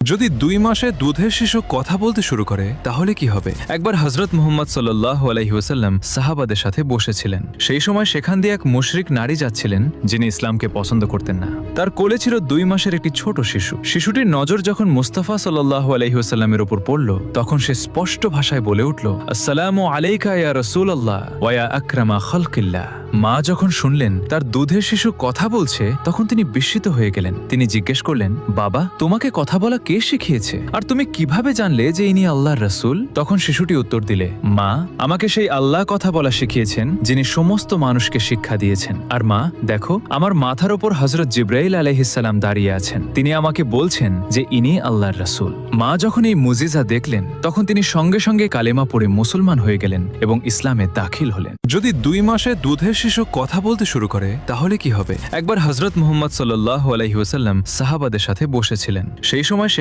যদি 2 মাসে দুধের শিশু কথা বলতে শুরু করে তাহলে কি হবে? একবার হযরত মুহাম্মদ সাল্লাল্লাহু আলাইহি ওয়াসাল্লাম সাহাবাদের সাথে বসেছিলেন। সেই সময় সেখান দিয়ে এক মুশরিক নারী যাচ্ছিলেন যিনি ইসলামকে পছন্দ করতেন না। তার কোলে ছিল 2 মাসের একটি ছোট শিশু। শিশুটির নজর যখন মুস্তাফা সাল্লাল্লাহু আলাইহি ওয়াসাল্লামের উপর পড়ল, তখন সে স্পষ্ট ভাষায় বলে উঠল, আসসালামু আলাইকা ইয়া রাসূলুল্লাহ ওয়া ইয়া আকরামা খালকিল্লাহ। মা যখন শুনলেন তার দুধের শিশু কথা বলছে, তখন তিনি বিস্মিত হয়ে গেলেন। তিনি জিজ্ঞেস করলেন, বাবা, তোমাকে কথা বলা কে শিখিয়েছে, আর তুমি কিভাবে জানলে যে ইনি আল্লাহর রাসূল? তখন শিশুটি উত্তর দিলে, মা, আমাকে সেই আল্লাহ কথা বলা শিখিয়েছেন যিনি সমস্ত মানুষকে শিক্ষা দিয়েছেন। আর মা, দেখো, আমার মাথার ওপর হযরত জিবরাইল আলাইহিস সালাম দাঁড়িয়ে আছেন। তিনি আমাকে বলছেন যে ইনি আল্লাহর রাসূল। মা যখন এই মুজিজা দেখলেন, তখন তিনি সঙ্গে সঙ্গে কালেমা পড়ে মুসলমান হয়ে গেলেন এবং ইসলামে দাখিল হলেন। যদি 2 মাসে দুধের শিশু কথা বলতে শুরু করে তাহলে কি হবে? একবার হযরত মুহাম্মদ সাল্লাল্লাহু আলাইহি ওয়াসাল্লাম সাহাবাদের সাথে বসেছিলেন। সেই সময়